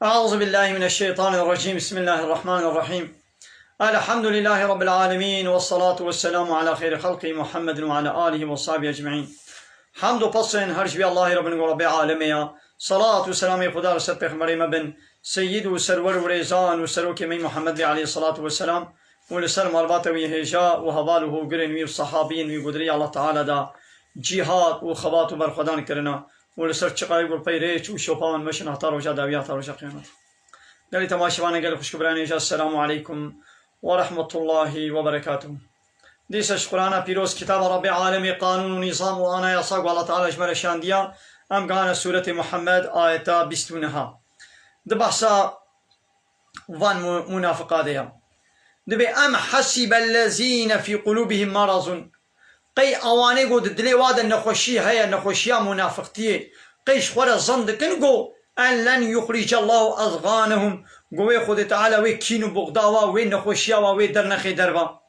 أعوذ بالله من الشيطان الرجيم. بسم الله الرحمن الرحيم. الحمد لله رب العالمين والصلاة والسلام على خير خلقه محمد وعلى آله وصحبه أجمعين. حمد و پسین هرچ بی الله رب رب عالمیا. صلاة و سلام خدا رسد پیغمبر مبن سید و سرور و ریزان و سروک می محمد علیه الصلاة والسلام و لسلم البات و هجا و حواله و گرن و صحابین و قدری الله تعالی دا جهاد و خبات و برخدان کرنا و لسر چقای و پیریچ و شوپان مشن احتار و جادویات و قیامت. گلی تماشوانه گلی خوشکبرانی جا. السلام علیکم و رحمت الله و برکاته. دیسش قرآن پیروز کتاب رب عالم قانون و نظام و آنا یاساق و الله تعالی اجمل شاندیا ام گانا سورة محمد آیتا 29 ده بحثا وان منافقا دیا دبی ام حسب الذين في قلوبهم مرض قی اوانه گو دلی واد نخوشی هیا نخوشیا منافقتیه قیش خورا زند کن گو ان لن يخرج الله اضغانهم گوه خود تعالی وی کینو بغداوا وی نخوشیا و وی در نخی دروا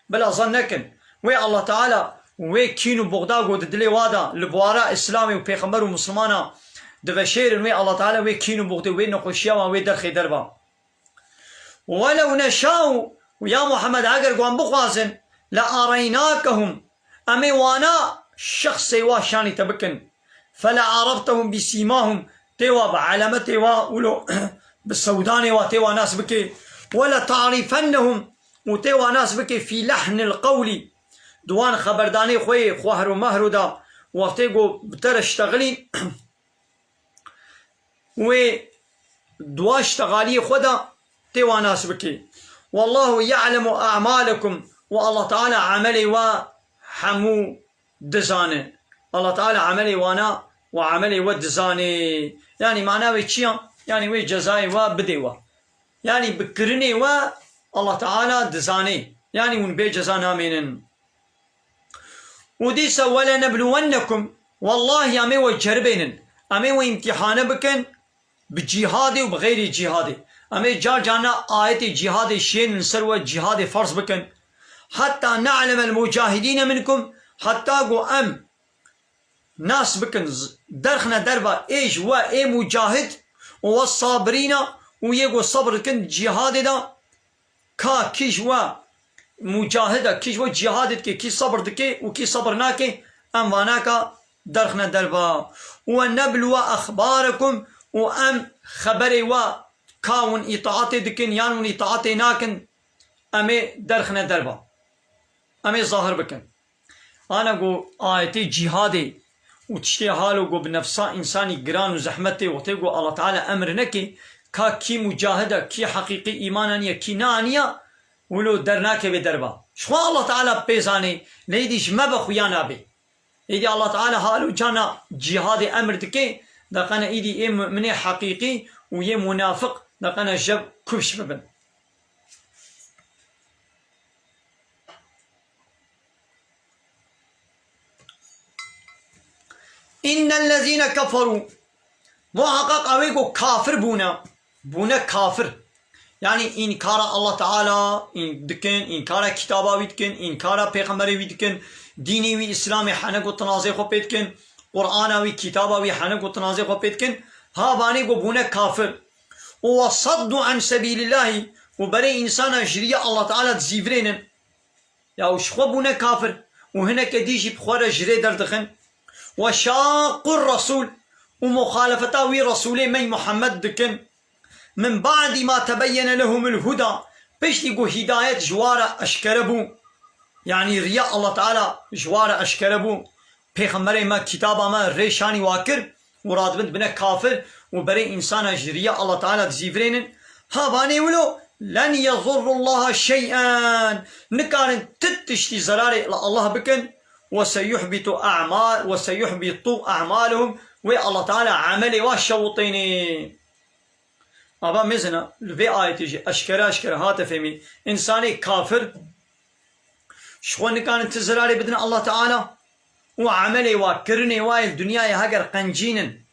بلا ظن نکن وی الله تعالی وی کینو بغدا گو دلی وادا لبوارا اسلامی و پیغمبر و مسلمانا دفشیر وی الله تعالی وی کینو بغدا وی نخوشیا و وی در خی دروا ولو نشاو ويا محمد اگر قوان بخوازن لأريناكهم أمي وانا شخص سوا شاني تبكن فلا عرفتهم بسيماهم تيوا بعلامة تيوا ولو بالسوداني وتيوا ناس بكي ولا تعرفنهم وتيوا ناس بكي في لحن القول دوان خبرداني خوي خوهر ومهر دا وقتيقو بتر اشتغلين ودوا اشتغالي خدا تيوا ناس بكي والله يعلم أعمالكم والله تعالى عملي وحمو دزانه الله تعالى عملي وانا وعملي ودزانه يعني معناه ويتشيا يعني وي جزائي وبديوا يعني بكرني والله تعالى دزاني يعني ونبي جزانا منن وديس ولا نبلونكم والله يا مي وجربين امي وامتحان بكن بجهادي وبغير جهادي أمي جانا آية جهاد شين سروة جهاد فرض بكن حتى نعلم المجاهدين منكم حتى قو أم ناس بكن درخنا دربا إيش وإيه مجاهد والصابرين ويقو صبر كن جهاد دا كا كيش و مجاهدة كيش و جهاد كي صبر دكي وكي صبر ناكي أم واناكا درخنا دربا ونبلو أخباركم وأم خبري و كاون إطاعتي دكن يانون إطاعتي ناكن أمي درخنا دربا أمي ظاهر بكن أنا قو آيتي جهادي وتشتي حالو قو بنفسا إنساني قران وزحمتي وتيقو الله تعالى أمر نكي كي مجاهدة كي حقيقي إيمانانية كي نانية ولو درناكي بدربا شو الله تعالى بيزاني ليديش ما بخويانا بي إيدي الله تعالى حالو جانا جهادي أمر دكي دقنا إيدي إيه مني حقيقي ويه منافق لقنا جب كبش ببن إن الذين كفروا محقق أويقو كافر بونا كافر يعني إنكار الله تعالى إن دكن إنكار كتابه ويدكن إنكار پیغمبره ويدكن ديني وي إسلامي حنقو تنازي خو بيدكن قرآن وي كتابه وي حنقو تنازي خو بيدكن ها باني قو بونا كافر وصدوا عن سبيل الله وبري إنسان جريا الله تعالى تزيفرين يا وشخوبونا كافر وهنا كديجي بخورة جري دردخن وشاقوا الرسول ومخالفتا وي رسولي مي محمد دكن من بعد ما تبين لهم الهدى بيشتيقوا هداية جوارة أشكربو يعني رياء الله تعالى جوارة أشكربو پیغمبر ما كتابا ما ريشاني واكر مراد بنا كافر وبري إنسان جريا الله تعالى تزيفرين هاباني ولو لن يضر الله شيئا نكان تتشتي زراري الله بكن وسيحبط أعمالهم وي الله تعالى عملي واشوطيني أبا مزنا في آية تجي أشكر هات فهمي إنساني كافر شو نكان تزراري بدنا الله تعالى وعملي وكرني واي الدنيا هاجر قنجين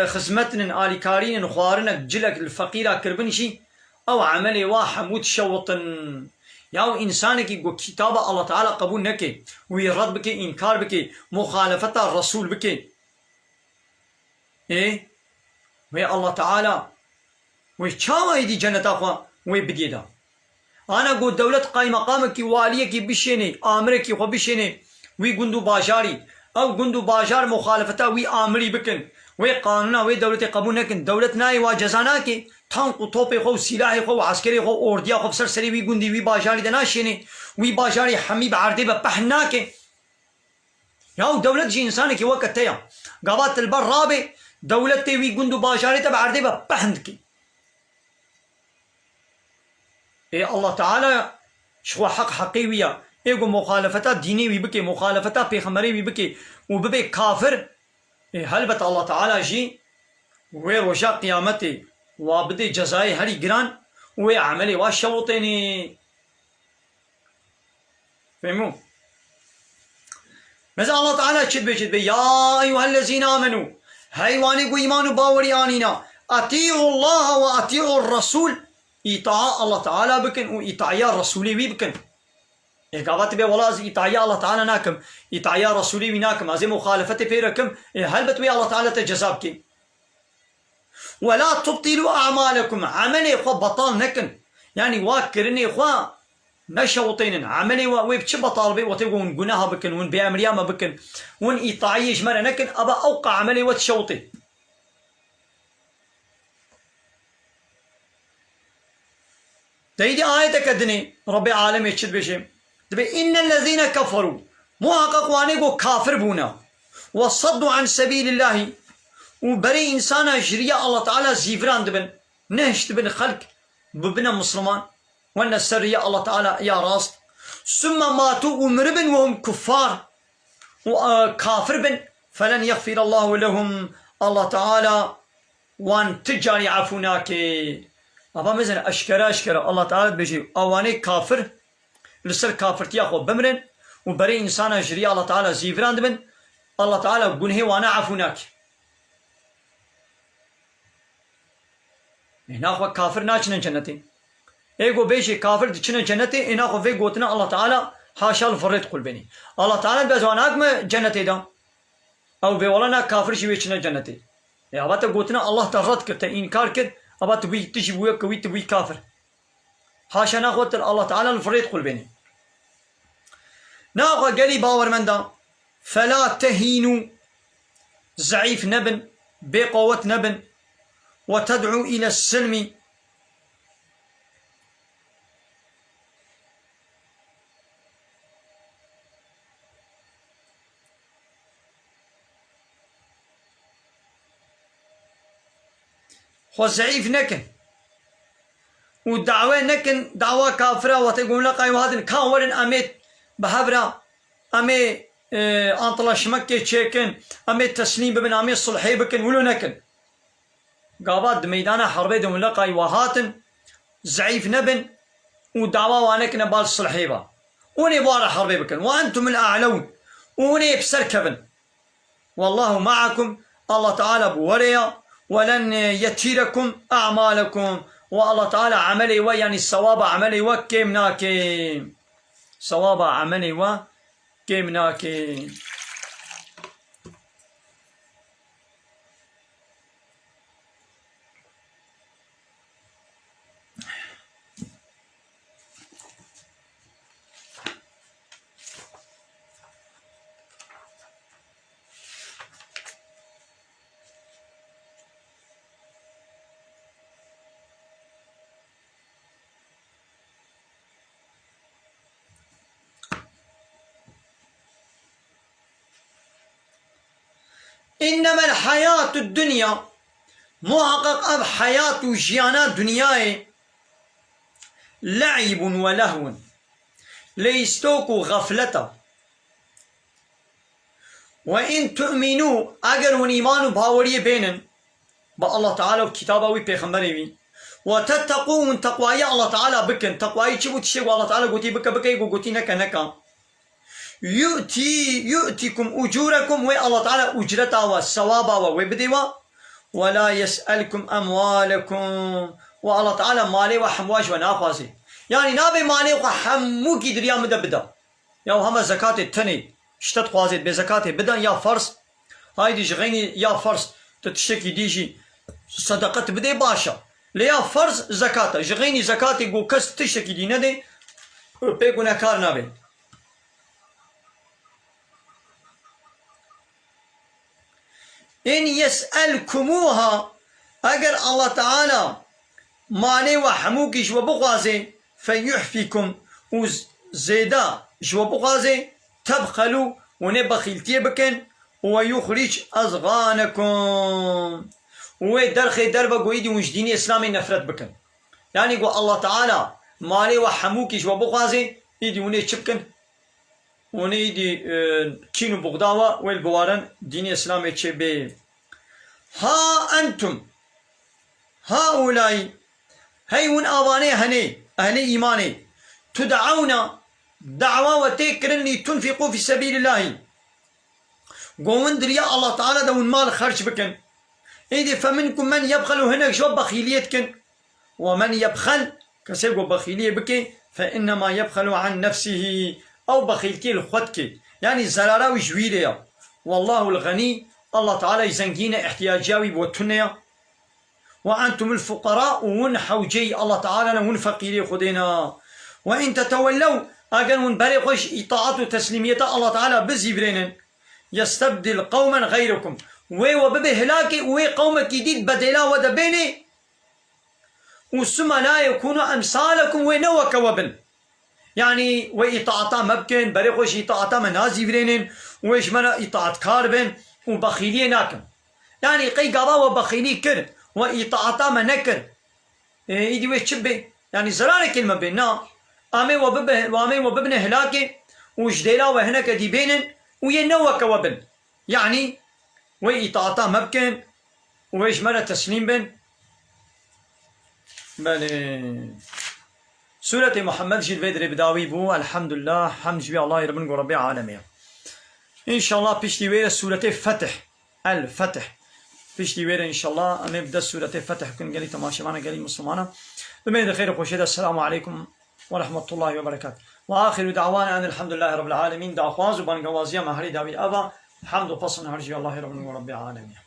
خزمتن آليكارين خوارنك جلك الفقيرة كربنشي أو عملي واحمود شوطن ياو إنسانك يقول كتاب الله تعالى قبول نكي ويرد بكي إنكار بكي مخالفة الرسول بكي إيه وي الله تعالى وي چاوه دي جنت اخوا وي بديدا انا قو دولت قاي مقامك واليك بشيني امرك خو بشيني وي قندو باجاري او قندو باجار مخالفتا وي امري بكن وي قانونا وي دولت قبول نكن دولت ناي واجزانا كي تانك توپ خو سلاح خو عسكري خو اورديا خو سرسري وي قندي وي باجاري دناشيني وي باجاري حميب عردي بپحناكي ياو دولت جي انسانك وقت تيا قابات البر رابي دولتي وي قندو باجاري تبع عردي بپحندكي إيه الله تعالى شو حق حقيوية إيقو مخالفتا ديني ويبكي مخالفتا بيخمري ويبكي وببي كافر إيه هلبت الله تعالى جي ويروجا قيامتي وابدي جزائي هري جران وعملي واشوطيني فهموا مثلا الله تعالى شد بي يا أيها الذين آمنوا هايواني قو إيمانوا باوري آنينا أطيعوا الله وأطيعوا الرسول إطاعة الله تعالى بكن وإطاعة رسولي وي بكن إقابات بي والله إطاعة الله تعالى ناكم إطاعة رسولي وي ناكم أزي مخالفة بيركم هل بتوي الله تعالى تجزابك ولا تبطلوا أعمالكم عملي إخوة بطال نكن يعني واكرني إخوة نشوطين عملي ويبتش بطال بي وتقول قناها بكن ون بأمرياما بكن ون إطاعية جمال نكن أبا أوقع عملي وتشوطي تيدي آيتك أدني ربي عالم يشد بشيء تبي إن الذين كفروا محقق وانيقو كافر بونا وصدوا عن سبيل الله وبري إنسانا جريا الله تعالى زيفران دبن نهشت بن خلق ببنا مسلمان وأن السرية الله تعالى يا راس ثم ماتوا ومربن وهم كفار وكافر بن فلن يغفر الله لهم الله تعالى وان تجاري عفوناك أبا مثلا أشكر الله تعالى بيجي أواني كافر لسر كافر تياخو بمرن وبري إنسانا جريا الله تعالى زيفران دبن الله تعالى قنهي وانا عفوناك هنا كافر ناچن جنتي ايغو بيجي كافر دچن جنتي هنا خو في قوتنا الله تعالى حاشا الفرد قلبني الله تعالى بزواناك ما جنتي دا او بيولنا كافر شي ويچن جنتي يا ابا قوتنا الله ترد كرت انكار كد ابا تبي تجي بو كوي تبي كافر حاشا ناخذ الله تعالى الفرد قلبني ناخذ قالي باور من دا فلا تهينوا ضعيف نبن بقوة نبن وتدعو إلى السلم وضعيف نكن والدعوة نكن دعوة كافرة وتقول لك أيها هذا كاورن أميت بهبرة أمي أنطلش مكة تشيكن أمي تسليم ببن أمي صلحي بكن ولو نكن قابات ميدانا حربي دون لقاي وهاتن زعيف نبن ودعوة وانك نبال الصلحيبة وني بارا حربي بكن وأنتم الأعلون وني بسركبن والله معكم الله تعالى بوريا ولن يتيركم أعمالكم والله تعالى عملي ويعني الصواب عملي وكيمناكي صواب عملي وكيمناكي إنما الحياة الدنيا محقق أب حياة جيانا دنياي لعب ولهو ليستوك غفلة وإن تؤمنوا أجر إيمان باوري بينن با الله تعالى وكتابه وبيغمبره وتتقون تقواي الله تعالى بكن تقواي تشبو تشي الله تعالى قوتي بك قوتي نكا يؤتيكم أجوركم والله تعالى أجرتا والثواب وبدوا ولا يسألكم أموالكم والله تعالى مالي وحمواج وناخوازي يعني نابي مالي وحمو كي دريا مدبدا يا هم زكاة التني شتت خوازيت بزكاة بدا يا فرس هايدي جغيني يا فرس تتشكي ديجي صدقت بده باشا لیا فرض زکات جغینی زکاتی گو کس تشکی دی نده پی گناهکار نابه. إن يسألكموها أجر الله تعالى مالي وحموك جوا بغازي فيحفيكم وزيدا جوا بغازي تبخلوا ونبخلتي بكن ويخرج أصغانكم ودرخي دربا قويدي وجديني إسلامي نفرت بكن. يعني يقول الله تعالى مالي وحموك جوا بغازي يدي وني شبكن وني دي كينو بغداوة والبوارن ديني إسلامي تشبه. ها أنتم هؤلاء هيون آباني هني أهل إيماني تدعون دعوة وتكرن لتنفقوا في سبيل الله قومن دريا الله تعالى دون مال خرج بكن إذا فمنكم من يبخل هناك شو بخيليتكن ومن يبخل كسيقو بخيلية بكي فإنما يبخل عن نفسه أو بخيلتي الخدك يعني زرارة وجويليا والله الغني الله تعالى يزنجينا احتياجاوي بوتنيا وأنتم الفقراء ونحوجي الله تعالى ونفقيري خدينا وإن تتولوا أجل ونبرقش إطاعة وتسليمية الله تعالى بزيبرين يستبدل قوما غيركم وبهلاكي وقومك جديد بدلا ودبيني وثم لا يكون أمثالكم ونوك وبن يعني وإطاعتا مبكن برقش إطاعتا منازي برينين وإيش منا إطاعت كاربن وبخيلي ناكم يعني قي قضا وبخيلي كر وإطاعتا منكر إيدي ويش شبه يعني زرار كلمة بينا آمي وببن هلاكي وجديلا وهناك دي بينن وينوك وبن يعني وإطاعتا مبكن وإيش منا تسليم بن بله. سورة محمد جد بدر بداوي بو الحمد لله حمد جبي الله ربنا رب العالمين. إن شاء الله بيشتي وير سورة فتح الفتح بيشتي وير إن شاء الله نبدأ سورة فتح كن قالي تماشي معنا قالي مسلمانا بمين خير وشهد السلام عليكم ورحمة الله وبركاته وآخر دعوانا أن الحمد لله رب العالمين دعواز وبان قوازيا مهري داوي أبا حمد وقصنا هرجي الله ربنا رب العالمين.